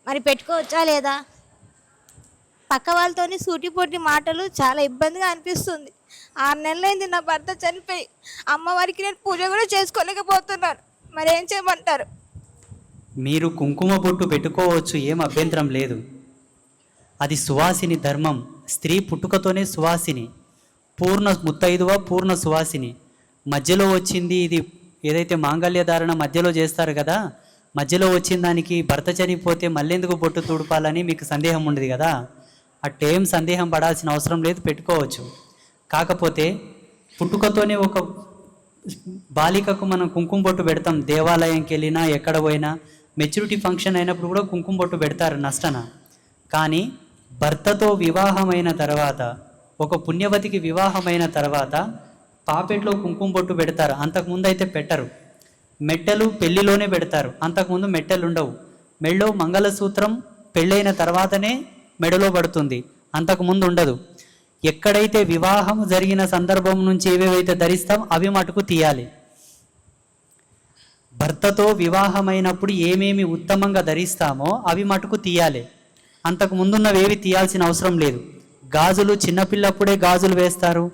మరి పెట్టుకోవచ్చా లేదా? పక్క వాళ్ళతోని సూటిపోటి మాటలు చాలా ఇబ్బందిగా అనిపిస్తుంది. 6 నెలలైంది నా భర్త చనిపోయి. అమ్మవారికి నేను పూజ కూడా చేసుకోలేకపోతున్నాను. మరి ఏం చేయమంటారు? మీరు కుంకుమ బొట్టు పెట్టుకోవచ్చు, ఏం అభ్యంతరం లేదు. అది సువాసిని ధర్మం. స్త్రీ పుట్టుకతోనే సువాసిని, పూర్ణ ముత్తైదువ, పూర్ణ సువాసిని. మధ్యలో వచ్చింది ఇది ఏదైతే మాంగళ్య ధారణ మధ్యలో చేస్తారు కదా, మధ్యలో వచ్చిన దానికి భర్త చనిపోతే మళ్ళెందుకు బొట్టు తుడపాలని మీకు సందేహం ఉండదు కదా. అట్టేం సందేహం పడాల్సిన అవసరం లేదు, పెట్టుకోవచ్చు. కాకపోతే పుట్టుకతోనే ఒక బాలికకు మనం కుంకుమ బొట్టు పెడతాం, దేవాలయంకి వెళ్ళినా ఎక్కడ పోయినా. మెచ్యూరిటీ ఫంక్షన్ అయినప్పుడు కూడా కుంకుమ బొట్టు పెడతారు, నష్టన. కానీ భర్తతో వివాహమైన తర్వాత, ఒక పుణ్యవతికి వివాహమైన తర్వాత పాపెట్లో కుంకుమ బొట్టు పెడతారు. అంతకుముందు అయితే పెట్టరు. మెట్టెలు పెళ్లిలోనే పెడతారు, అంతకుముందు మెట్టెలు ఉండవు. మెడలో మంగళసూత్రం పెళ్ళైన తర్వాతనే మెడలో పడుతుంది, అంతకుముందు ఉండదు. ఎక్కడైతే వివాహం జరిగిన సందర్భం నుంచి ఏవేవైతే ధరిస్తాం అవి మటుకు తీయాలి. భర్తతో వివాహమైనప్పుడు ఏమేమి ఉత్తమంగా ధరిస్తామో అవి మటుకు తీయాలి. అంతకు ముందున్నవేవి తీయాల్సిన అవసరం లేదు. గాజులు చిన్నపిల్లప్పుడే గాజులు వేస్తారు,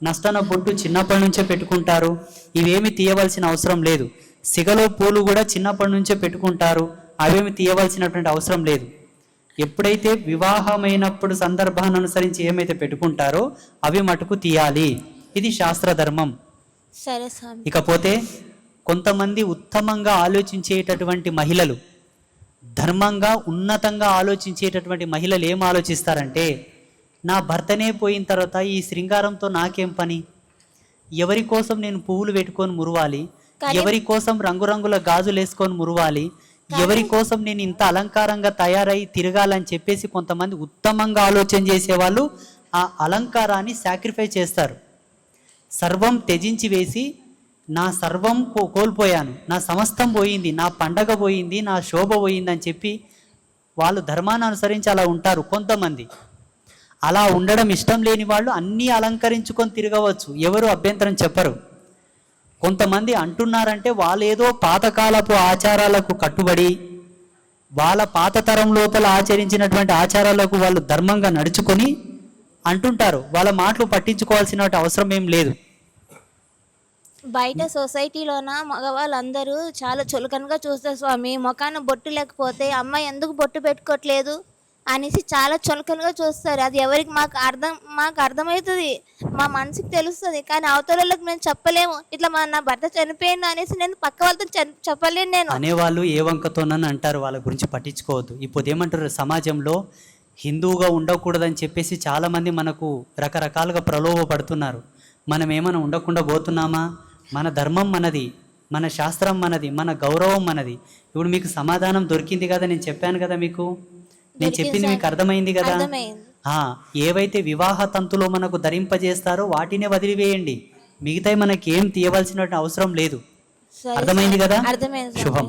నష్టన బొట్టు చిన్నప్పటి నుంచే పెట్టుకుంటారు, ఇవేమి తీయవలసిన అవసరం లేదు. సిగలో పూలు కూడా చిన్నప్పటి నుంచే పెట్టుకుంటారు, అవేమి తీయవలసినటువంటి అవసరం లేదు. ఎప్పుడైతే వివాహమైనప్పుడు సందర్భాన్ని అనుసరించి ఏమైతే పెట్టుకుంటారో అవి మటుకు తీయాలి. ఇది శాస్త్రధర్మం. సరే స్వామి. ఇకపోతే కొంతమంది ఉత్తమంగా ఆలోచించేటటువంటి మహిళలు, ధర్మంగా ఉన్నతంగా ఆలోచించేటటువంటి మహిళలు ఏం ఆలోచిస్తారంటే, నా భర్తనే పోయిన తర్వాత ఈ శృంగారంతో నాకేం పని, ఎవరి కోసం నేను పువ్వులు పెట్టుకొని మురవాలి, ఎవరి కోసం రంగురంగుల గాజులు వేసుకొని మురవాలి, ఎవరి కోసం నేను ఇంత అలంకారంగా తయారై తిరగాలని చెప్పేసి కొంతమంది ఉత్తమంగా ఆలోచన చేసేవాళ్ళు ఆ అలంకారాన్ని సాక్రిఫై చేస్తారు. సర్వం త్యజించి వేసి నా సర్వం కోల్పోయాను, నా సమస్తం పోయింది, నా పండగ పోయింది, నా శోభ పోయింది అని చెప్పి వాళ్ళు ధర్మాన్ని అనుసరించి అలా ఉంటారు. కొంతమంది అలా ఉండడం ఇష్టం లేని వాళ్ళు అన్నీ అలంకరించుకొని తిరగవచ్చు, ఎవరు అభ్యంతరం చెప్పరు. కొంతమంది అంటున్నారంటే వాళ్ళు ఏదో పాతకాలపు ఆచారాలకు కట్టుబడి వాళ్ళ పాత తరం లోపల ఆచరించినటువంటి ఆచారాలకు వాళ్ళు ధర్మంగా నడుచుకొని అంటుంటారు. వాళ్ళ మాటలు పట్టించుకోవాల్సిన అవసరం ఏం లేదు. బయట సొసైటీలోన మగవాళ్ళందరూ చాలా చులకనగా చూస్తారు స్వామి. ముఖాన బొట్టు లేకపోతే అమ్మాయి ఎందుకు బొట్టు పెట్టుకోవట్లేదు అనేసి చాలా చులకనగా చూస్తారు. అది ఎవరికి మాకు అర్థమవుతుంది, మా మనసుకి తెలుస్తుంది. కానీ అవతలకి మేము చెప్పలేము, ఇట్లా నా భర్త చనిపోయింది అనేసి నేను పక్క వాళ్ళతో చెప్పలేను. నేను అనేవాళ్ళు ఏ వంకతోనని అంటారు, వాళ్ళ గురించి పట్టించుకోవద్దు. ఇప్పుడు ఏమంటారు, సమాజంలో హిందువుగా ఉండకూడదని చెప్పేసి చాలామంది మనకు రకరకాలుగా ప్రలోభపడుతున్నారు. మనం ఏమైనా ఉండకుండా పోతున్నామా? మన ధర్మం మనది, మన శాస్త్రం మనది, మన గౌరవం మనది. ఇప్పుడు మీకు సమాధానం దొరికింది కదా, నేను చెప్పాను కదా మీకు, నేను చెప్పింది మీకు అర్థమైంది కదా. ఏవైతే వివాహ తంతులో మనకు ధరింపజేస్తారో వాటినే వదిలివేయండి, మిగతాయి మనకి ఏం తీయవలసిన అవసరం లేదు. అర్థమైంది కదా? అర్థమైంది. శుభం.